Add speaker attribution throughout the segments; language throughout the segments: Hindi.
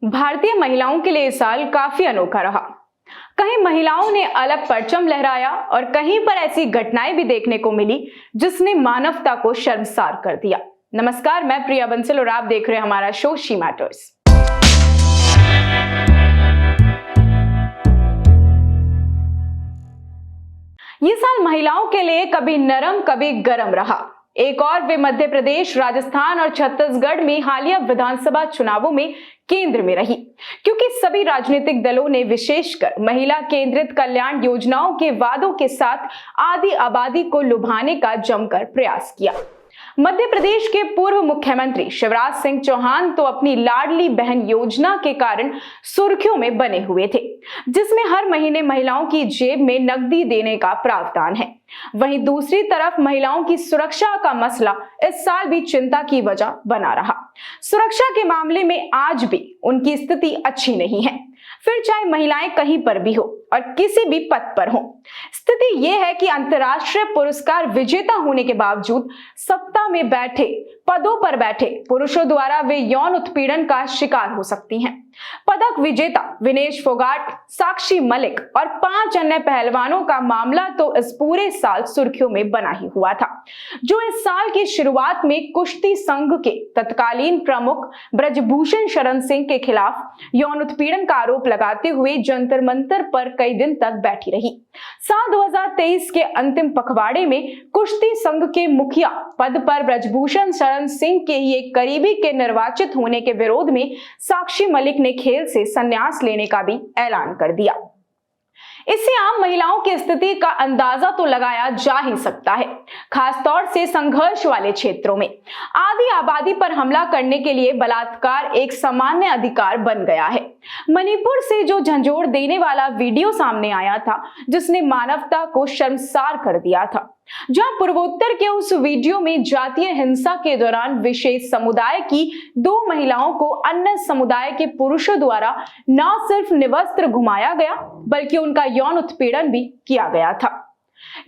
Speaker 1: भारतीय महिलाओं के लिए इस साल काफी अनोखा रहा। कहीं महिलाओं ने अलग परचम लहराया और कहीं पर ऐसी घटनाएं भी देखने को मिली जिसने मानवता को शर्मसार कर दिया। नमस्कार, मैं प्रिया बंसल और आप देख रहे हैं हमारा शो शी मैटर्स। ये साल महिलाओं के लिए कभी नरम कभी गरम रहा। एक और वे मध्य प्रदेश, राजस्थान और छत्तीसगढ़ में हालिया विधानसभा चुनावों में केंद्र में रही, क्योंकि सभी राजनीतिक दलों ने विशेषकर महिला केंद्रित कल्याण योजनाओं के वादों के साथ आधी आबादी को लुभाने का जमकर प्रयास किया। मध्य प्रदेश के पूर्व मुख्यमंत्री शिवराज सिंह चौहान तो अपनी लाडली बहन योजना के कारण सुर्खियों में बने हुए थे, जिसमें हर महीने महिलाओं की जेब में नकदी देने का प्रावधान है। वहीं दूसरी तरफ महिलाओं की सुरक्षा का मसला इस साल भी चिंता की वजह बना रहा। सुरक्षा के मामले में आज भी उनकी स्थिति अच्छी नहीं है, फिर चाहे महिलाएं कहीं पर भी हो और किसी भी पद पर हो। स्थिति यह है कि अंतर्राष्ट्रीय पुरस्कार विजेता होने के बावजूद सत्ता में बैठे, पदों पर बैठे पुरुषों द्वारा वे यौन उत्पीड़न का शिकार हो सकती हैं। पदक विजेता विनेश फोगाट, साक्षी मलिक और 5 अन्य पहलवानों का मामला तो इस पूरे साल सुर्खियों में बना ही हुआ था, जो इस साल की शुरुआत में कुश्ती संघ के तत्कालीन प्रमुख ब्रजभूषण शरण सिंह के खिलाफ यौन उत्पीड़न का आरोप लगाते हुए जंतर मंतर पर कई दिन तक बैठी रही। साल 2023 के अंतिम पखवाड़े में कुश्ती संघ के मुखिया पद पर ब्रजभूषण शरण सिंह के ही एक करीबी के निर्वाचित होने के विरोध में साक्षी मलिक ने खेल से संन्यास लेने का भी ऐलान कर दिया। इससे आम महिलाओं की स्थिति का अंदाजा तो लगाया जा ही सकता है, खासतौर से संघर्ष वाले क्षेत्रों में। आधी आबादी पर हमला करने के लिए बलात्कार एक सामान्य अधिकार बन गया है। मणिपुर से जो झंझोड़ देने वाला वीडियो सामने आया था, जिसने मानवता को शर्मसार कर दिया था, जहां पूर्वोत्तर के उस वीडियो में जातीय हिंसा के दौरान विशेष समुदाय की 2 महिलाओं को अन्य समुदाय के पुरुषों द्वारा न सिर्फ निवस्त्र घुमाया गया बल्कि उनका यौन उत्पीड़न भी किया गया था।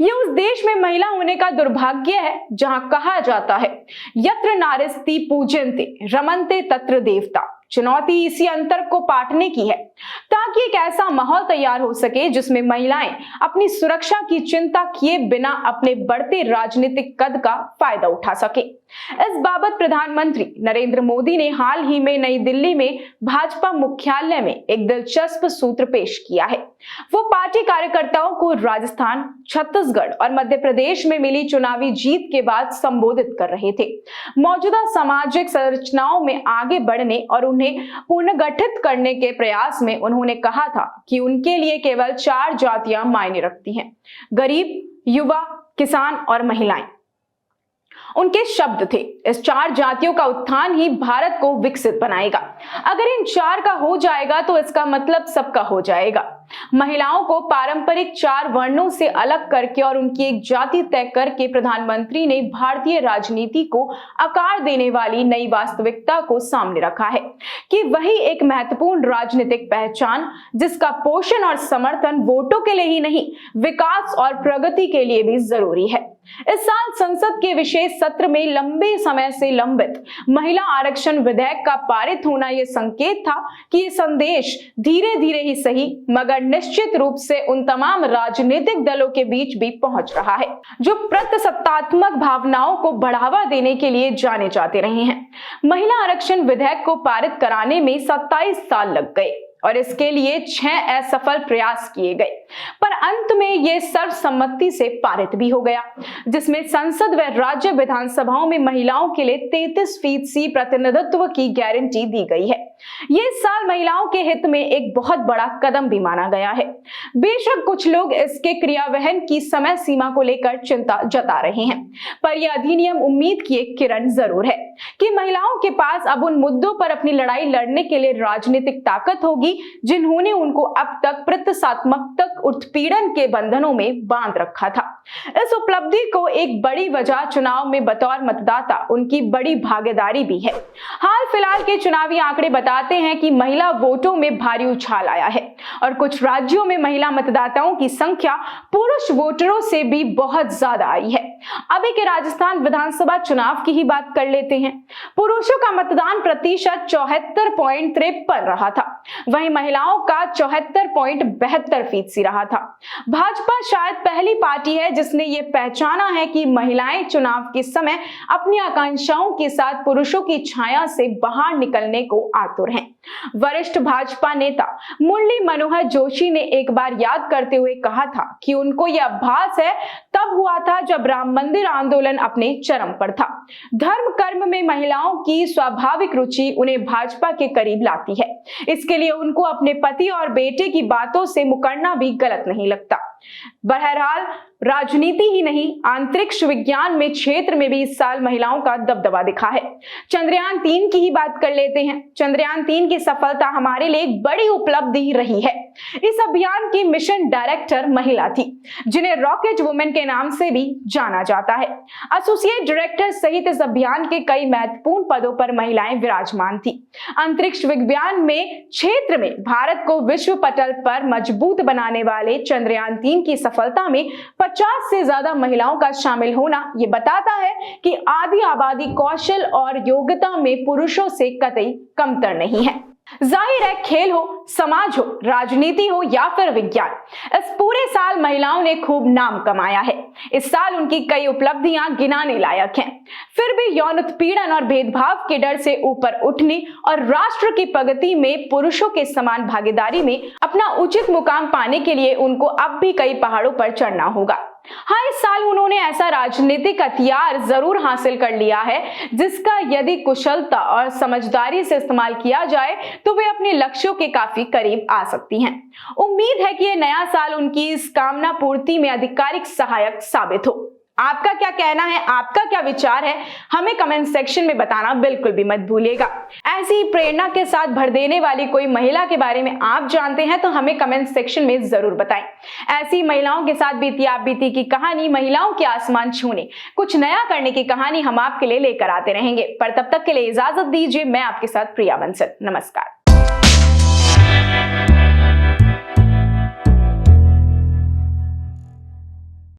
Speaker 1: यह उस देश में महिला होने का दुर्भाग्य है जहां कहा जाता है, यत्र नारीस्ति पूजन्ते रमन्ते तत्र देवता। चुनौती इसी अंतर को पाटने की है, ताकि एक ऐसा माहौल तैयार हो सके जिसमें महिलाएं अपनी सुरक्षा की चिंता किए बिना अपने बढ़ते राजनीतिक कद का फायदा उठा सके। इस बाबत प्रधानमंत्री नरेंद्र मोदी ने हाल ही में नई दिल्ली में भाजपा मुख्यालय में एक दिलचस्प सूत्र पेश किया है। वो पार्टी कार्यकर्ताओं को राजस्थान, छत्तीसगढ़ और मध्य प्रदेश में मिली चुनावी जीत के बाद संबोधित कर रहे थे। मौजूदा सामाजिक संरचनाओं में आगे बढ़ने और उन्हें पुनर्गठित करने के प्रयास में उन्होंने कहा था कि उनके लिए केवल 4 जातियां मायने रखती हैं: गरीब, युवा, किसान और महिलाएं। उनके शब्द थे, इस 4 जातियों का उत्थान ही भारत को विकसित बनाएगा। अगर इन 4 का हो जाएगा तो इसका मतलब सबका हो जाएगा। महिलाओं को पारंपरिक 4 वर्णों से अलग करके और उनकी एक जाति तय करके प्रधानमंत्री ने भारतीय राजनीति को आकार देने वाली नई वास्तविकता को सामने रखा है कि वही एक महत्वपूर्ण राजनीतिक पहचान, जिसका पोषण और समर्थन वोटों के लिए ही नहीं, विकास और प्रगति के लिए भी जरूरी है। इस साल संसद के विशेष सत्र में लंबे समय से लंबित महिला आरक्षण विधेयक का पारित होना यह संकेत था कि ये संदेश धीरे धीरे ही सही मगर निश्चित रूप से उन तमाम राजनीतिक दलों के बीच भी पहुंच रहा है, जो प्रजासत्तात्मक भावनाओं को बढ़ावा देने के लिए जाने जाते रहे हैं। महिला आरक्षण विधेयक को पारित कराने में 27 साल लग गए और इसके लिए 6 असफल प्रयास किए गए, पर अंत में यह सर्वसम्मति से पारित भी हो गया, जिसमें संसद व राज्य विधानसभाओं में महिलाओं के लिए 33% प्रतिनिधित्व की गारंटी दी गई है। यह इस साल महिलाओं के हित में एक बहुत बड़ा कदम भी माना गया है। बेशक कुछ लोग इसके क्रियान्वयन की समय सीमा को लेकर चिंता जता रहे हैं, पर यह अधिनियम उम्मीद की एक किरण जरूर है कि महिलाओं के पास अब उन मुद्दों पर अपनी लड़ाई लड़ने के लिए राजनीतिक ताकत होगी जिन्होंने उनको अब तक प्रतीकात्मक उत्पीड़न के बंधनों में बांध रखा था। इस उपलब्धि को एक बड़ी वजह चुनाव में बतौर मतदाता उनकी बड़ी भागीदारी भी है। हाल फिलहाल के चुनावी आंकड़े बताते हैं कि महिला वोटों में भारी उछाल आया है और कुछ राज्यों में महिला मतदाताओं की संख्या पुरुष वोटरों से भी बहुत ज्यादा आई है। अभी के राजस्थान विधानसभा चुनाव की ही बात कर लेते हैं। पुरुषों का मतदान प्रतिशत 74.53 रहा था, वहीं महिलाओं का 74.72% रहा था। भाजपा शायद पहली पार्टी है जिसने ये पहचाना है कि महिलाएं चुनाव के समय अपनी आकांक्षाओं के साथ पुरुषों की छाया से बाहर निकलने को आतुर हैं। वरिष्ठ भाजपा नेता मुरली मनोहर जोशी ने एक बार याद करते हुए कहा था कि उनको यह आभास है तब हुआ था जब राम मंदिर आंदोलन अपने चरम पर था। धर्म कर्म में महिलाओं की स्वाभाविक रुचि उन्हें भाजपा के करीब लाती है, इसके लिए उनको अपने पति और बेटे की बातों से मुकरना भी गलत नहीं लगता। बहरहाल राजनीति ही नहीं, अंतरिक्ष विज्ञान में क्षेत्र में भी इस साल महिलाओं का दबदबा दिखा है। चंद्रयान 3 की ही बात कर लेते हैं। चंद्रयान 3 की सफलता हमारे लिए एक बड़ी उपलब्धि रही है। इस अभियान की मिशन डायरेक्टर महिला थी, जिन्हें रॉकेट वुमेन के नाम से भी जाना जाता है। एसोसिएट डायरेक्टर सहित इस अभियान के कई महत्वपूर्ण पदों पर महिलाएं विराजमान थी। अंतरिक्ष विज्ञान में क्षेत्र में भारत को विश्व पटल पर मजबूत बनाने वाले चंद्रयान 3 की सफलता में 50 से ज्यादा महिलाओं का शामिल होना ये बताता है कि आधी आबादी कौशल और योग्यता में पुरुषों से कतई कमतर नहीं है। जाहिर है, खेल हो, समाज हो, राजनीति हो या फिर विज्ञान, इस पूरे साल महिलाओं ने खूब नाम कमाया है। इस साल उनकी कई उपलब्धियां गिनाने लायक हैं। फिर भी यौन उत्पीड़न और भेदभाव के डर से ऊपर उठने और राष्ट्र की प्रगति में पुरुषों के समान भागीदारी में अपना उचित मुकाम पाने के लिए उनको अब भी कई पहाड़ों पर चढ़ना होगा। हाँ, इस साल उन्होंने ऐसा राजनीतिक हथियार जरूर हासिल कर लिया है जिसका यदि कुशलता और समझदारी से इस्तेमाल किया जाए तो वे अपने लक्ष्यों के काफी करीब आ सकती हैं। उम्मीद है कि ये नया साल उनकी इस कामना पूर्ति में आधिकारिक सहायक साबित हो। आपका क्या कहना है, आपका क्या विचार है, हमें कमेंट सेक्शन में बताना बिल्कुल भी मत भूलिएगा। ऐसी प्रेरणा के साथ भर देने वाली कोई महिला के बारे में आप जानते हैं तो हमें कमेंट सेक्शन में जरूर बताएं। ऐसी महिलाओं के साथ बीती आप बीती की कहानी, महिलाओं के आसमान छूने, कुछ नया करने की कहानी हम आपके लिए लेकर आते रहेंगे। पर तब तक के लिए इजाजत दीजिए। मैं आपके साथ प्रिया बंसल। नमस्कार।